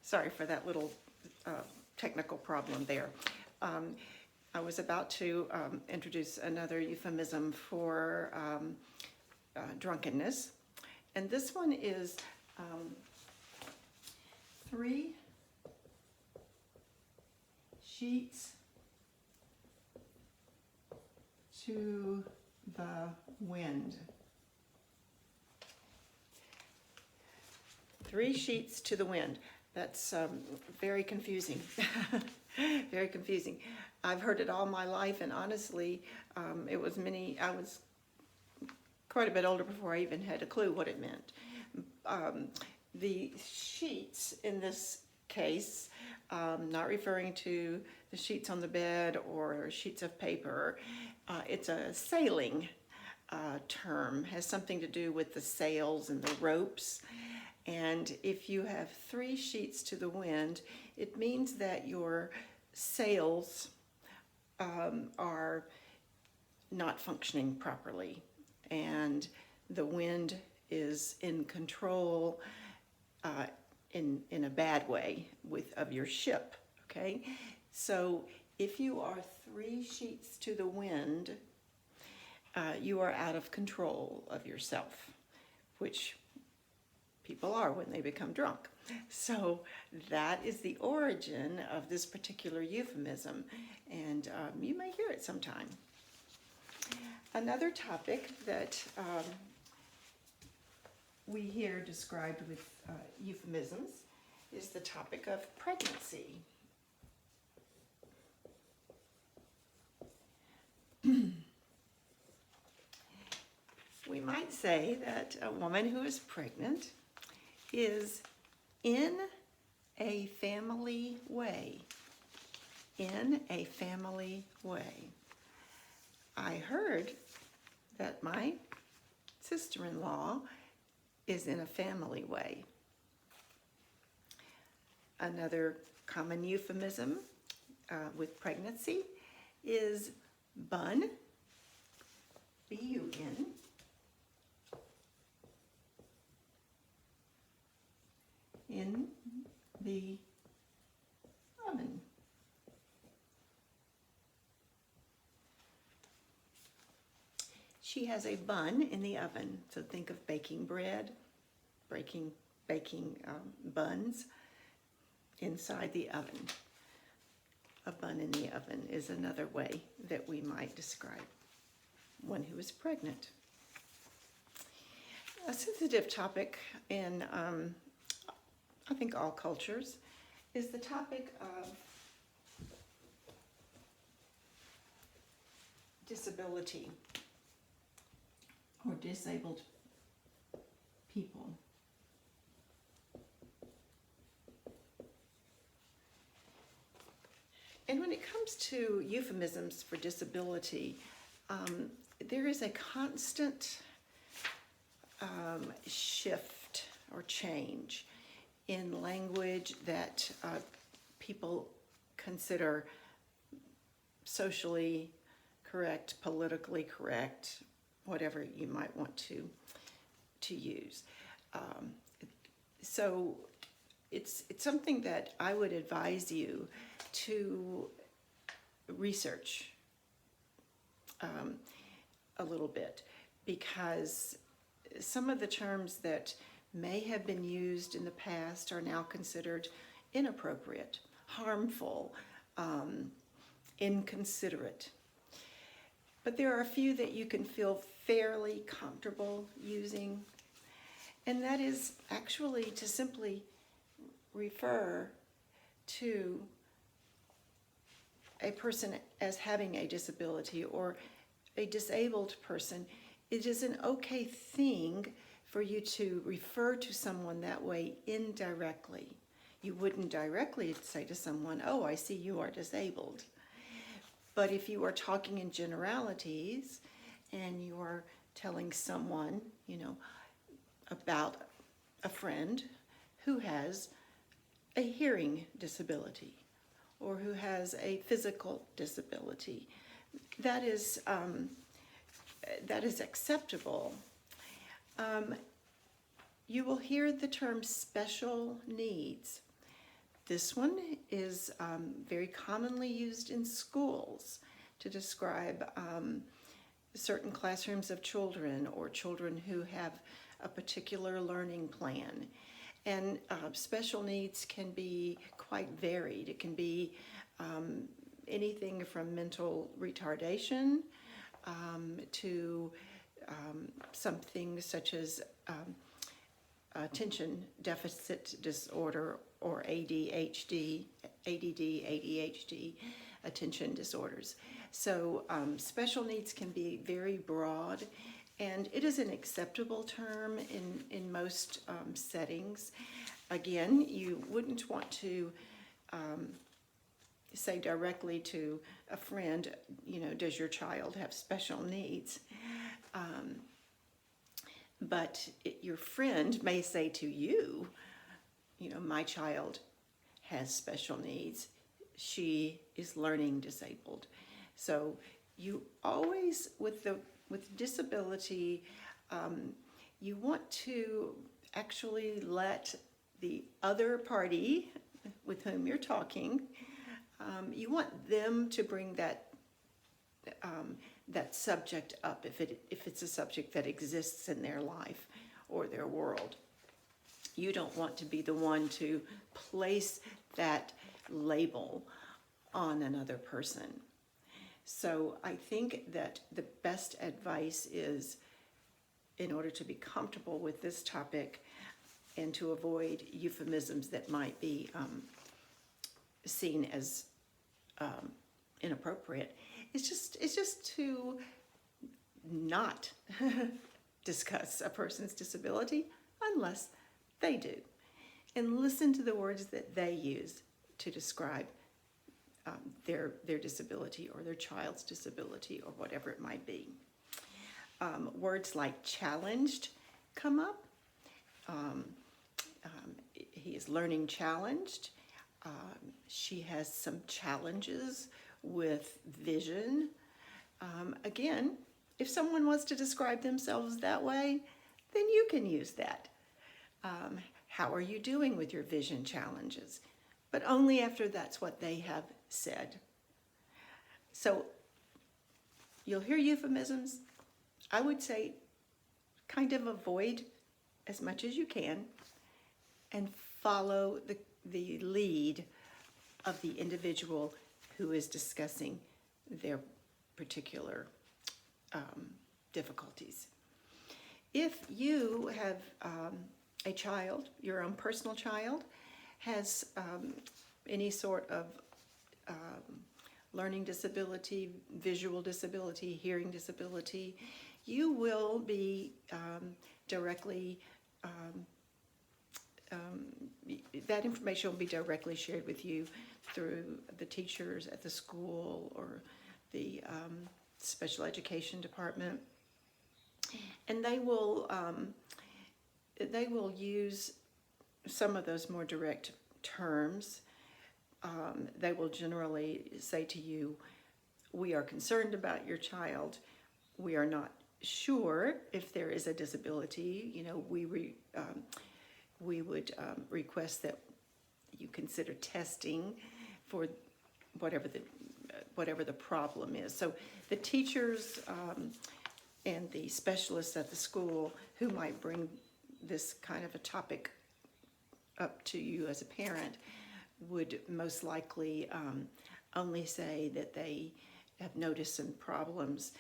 Sorry for that little technical problem there. I was about to introduce another euphemism for drunkenness, and this one is 3 sheets to the wind. 3 sheets to the wind. That's very confusing. Very confusing. I've heard it all my life, and honestly, I was quite a bit older before I even had a clue what it meant. The sheets in this case, not referring to the sheets on the bed or sheets of paper, it's a sailing term, has something to do with the sails and the ropes. And if you have 3 sheets to the wind, it means that your sails are not functioning properly, and the wind is in control in a bad way of your ship. Okay, so if you are 3 sheets to the wind, you are out of control of yourself, which people are when they become drunk. So that is the origin of this particular euphemism, and you may hear it sometime. Another topic that we hear described with euphemisms is the topic of pregnancy. We might say that a woman who is pregnant is in a family way. In a family way. I heard that my sister-in-law is in a family way. Another common euphemism with pregnancy is bun, B-U-N, in the oven. She has a bun in the oven. So think of baking bread, baking buns inside the oven. A bun in the oven is another way that we might describe one who is pregnant. A sensitive topic in I think all cultures is the topic of disability or disabled people. And when it comes to euphemisms for disability, there is a constant shift or change in language that people consider socially correct, politically correct, whatever you might want to use. So it's something that I would advise you to research a little bit, because some of the terms that may have been used in the past are now considered inappropriate, harmful, inconsiderate. But there are a few that you can feel fairly comfortable using, and that is actually to simply refer to a person as having a disability or a disabled person. It is an okay thing for you to refer to someone that way indirectly. You wouldn't directly say to someone, "Oh, I see you are disabled." But if you are talking in generalities and you are telling someone, about a friend who has a hearing disability or who has a physical disability, that is acceptable. You will hear the term special needs. This one is very commonly used in schools to describe certain classrooms of children or children who have a particular learning plan. And special needs can be quite varied. It can be anything from mental retardation to something such as attention deficit disorder or ADHD, ADD, attention disorders. So special needs can be very broad, and it is an acceptable term in most settings. Again, you wouldn't want to say directly to a friend, does your child have special needs? But your friend may say to you, my child has special needs. She is learning disabled. So you always, with disability, you want to actually let the other party with whom you're talking, you want them to bring that subject up if it's a subject that exists in their life or their world. You don't want to be the one to place that label on another person. So I think that the best advice is, in order to be comfortable with this topic and to avoid euphemisms that might be seen as inappropriate, it's just to not discuss a person's disability unless they do, and listen to the words that they use to describe their disability or their child's disability or whatever it might be. Words like challenged come up. He is learning challenged. She has some challenges with vision. Again, if someone wants to describe themselves that way, then you can use that. How are you doing with your vision challenges? But only after that's what they have said. So you'll hear euphemisms. I would say kind of avoid as much as you can and follow the lead of the individual who is discussing their particular difficulties. If you have a child, your own personal child, has any sort of learning disability, visual disability, hearing disability, you will be directly, that information will be directly shared with you through the teachers at the school or the special education department. And they will use some of those more direct terms. They will generally say to you, we are concerned about your child. We are not sure if there is a disability. We would request that you consider testing for whatever the problem is. So the teachers and the specialists at the school who might bring this kind of a topic up to you as a parent would most likely only say that they have noticed some problems.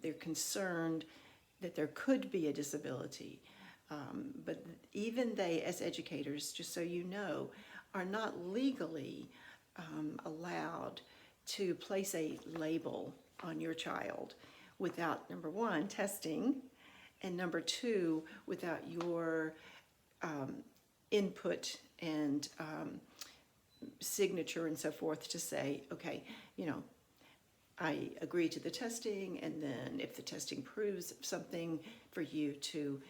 They're concerned that there could be a disability. But even they, as educators, just so you know, are not legally allowed to place a label on your child without, number one, testing, and number two, without your input and signature and so forth to say, okay, I agree to the testing, and then if the testing proves something, for you to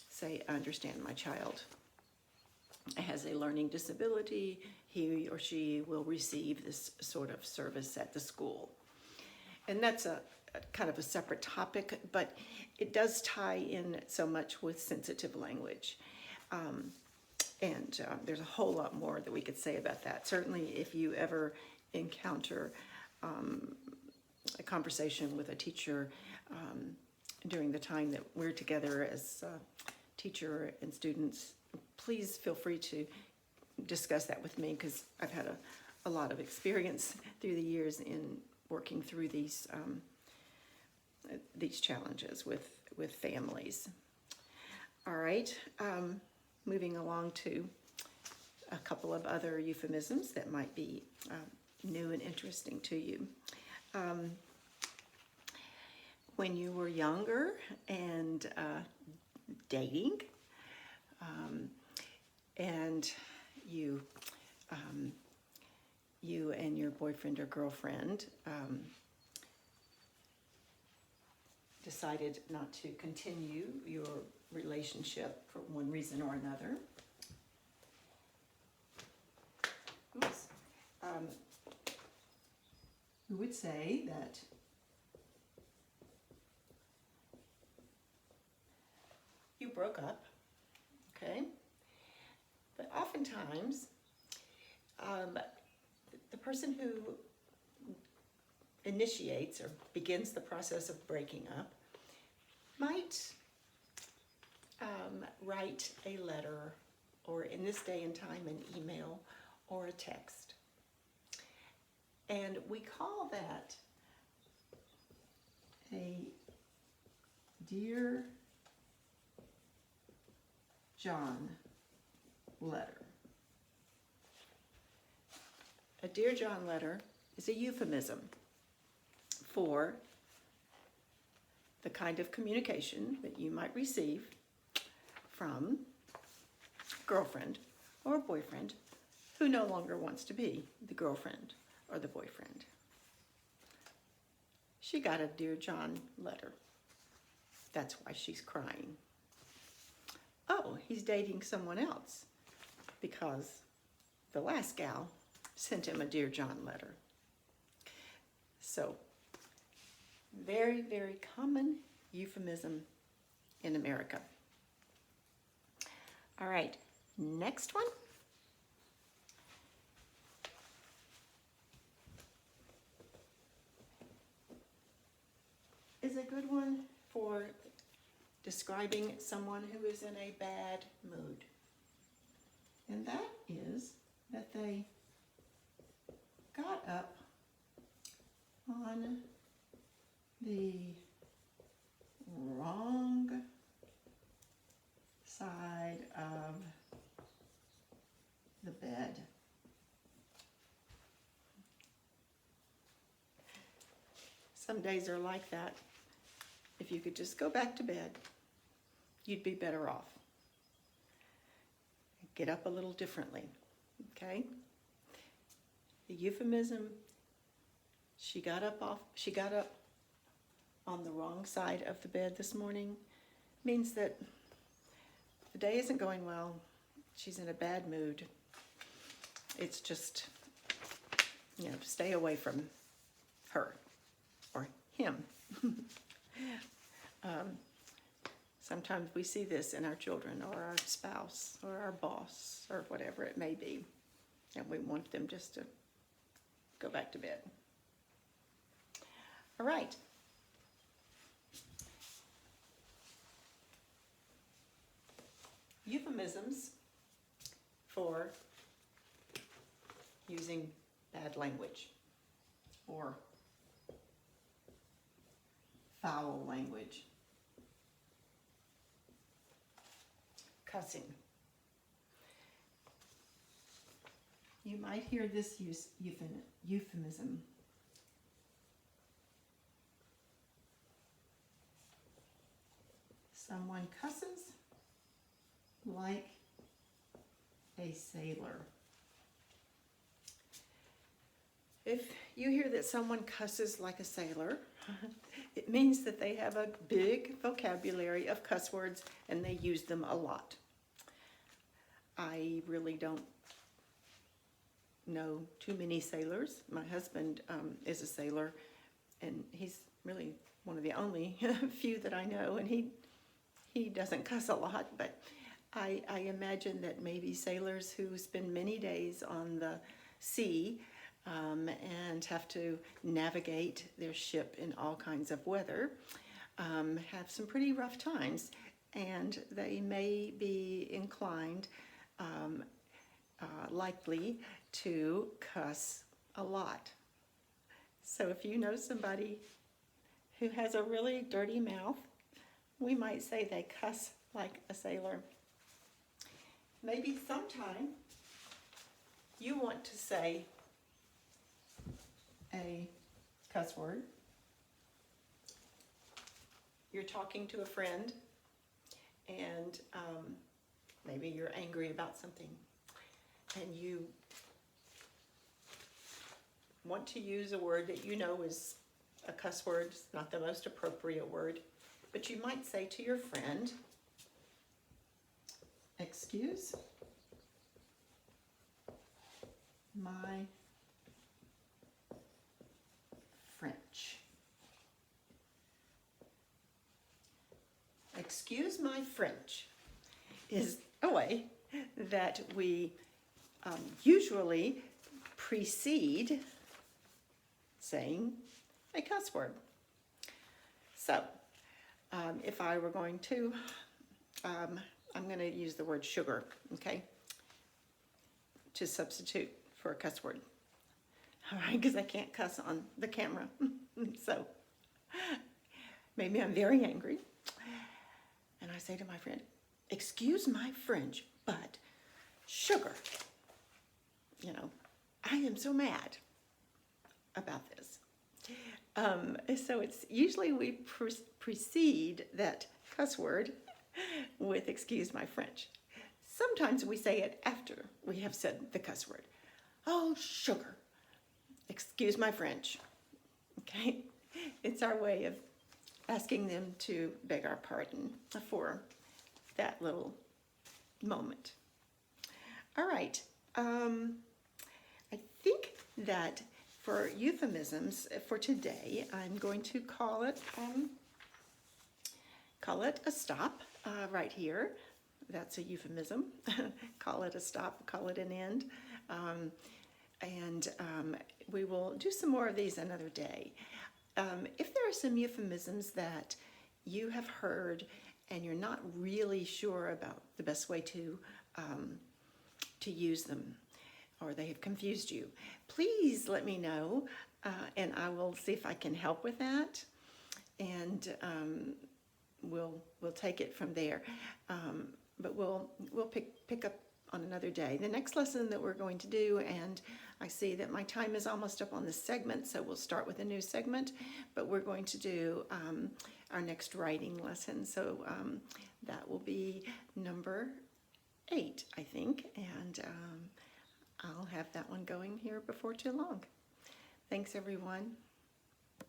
say, I understand my child has a learning disability, he or she will receive this sort of service at the school. And that's a kind of a separate topic, but it does tie in so much with sensitive language. And there's a whole lot more that we could say about that. Certainly, if you ever encounter a conversation with a teacher during the time that we're together as teacher and students, please feel free to discuss that with me, because I've had a lot of experience through the years in working through these challenges with families. All right, moving along to a couple of other euphemisms that might be new and interesting to you. When you were younger and dating, and you and your boyfriend or girlfriend decided not to continue your relationship for one reason or another. Oops. We would say that you broke up, okay? But oftentimes, the person who initiates or begins the process of breaking up might write a letter, or in this day and time, an email or a text. And we call that a Dear John letter. A Dear John letter is a euphemism for the kind of communication that you might receive from a girlfriend or a boyfriend who no longer wants to be the girlfriend or the boyfriend. She got a Dear John letter. That's why she's crying. Oh, he's dating someone else because the last gal sent him a Dear John letter. So, very, very common euphemism in America. All right, next one. Is a good one for describing someone who is in a bad mood. And that is that they got up on the wrong side of the bed. Some days are like that. If you could just go back to bed, you'd be better off. Get up a little differently, okay? The euphemism, she got up on the wrong side of the bed this morning, means that the day isn't going well. She's in a bad mood. It's just, stay away from her or him. Sometimes we see this in our children or our spouse or our boss or whatever it may be, and we want them just to go back to bed. All right. Euphemisms for using bad language or foul language. Cussing. You might hear this euphemism. Someone cusses like a sailor. If you hear that someone cusses like a sailor, it means that they have a big vocabulary of cuss words and they use them a lot. I really don't know too many sailors. My husband is a sailor, and he's really one of the only few that I know, and he doesn't cuss a lot, but I imagine that maybe sailors who spend many days on the sea and have to navigate their ship in all kinds of weather have some pretty rough times, and they may be inclined, likely, to cuss a lot. So if you know somebody who has a really dirty mouth, we might say they cuss like a sailor. Maybe sometime you want to say a cuss word. You're talking to a friend and maybe you're angry about something and you want to use a word that you know is a cuss word. It's not the most appropriate word, but you might say to your friend, "Excuse my French." Excuse my French is a way that we usually precede saying a cuss word. So, if I were going to, I'm going to use the word sugar, okay, to substitute for a cuss word. All right, because I can't cuss on the camera. So, maybe I'm very angry. And I say to my friend, "Excuse my French, but sugar, you know, I am so mad about this." So it's usually we precede that cuss word with "excuse my French." Sometimes we say it after we have said the cuss word. "Oh, sugar, excuse my French." Okay? It's our way of asking them to beg our pardon for that little moment. All right. I think that for euphemisms for today, I'm going to call it a stop right here. That's a euphemism. Call it a stop, call it an end. We will do some more of these another day. If there are some euphemisms that you have heard and you're not really sure about the best way to use them, or they have confused you, please let me know, and I will see if I can help with that, and we'll take it from there. But we'll pick up on another day. The next lesson that we're going to do, and I see that my time is almost up on this segment, so we'll start with a new segment, but we're going to do our next writing lesson. So that will be number 8, I think, and I'll have that one going here before too long. Thanks, everyone.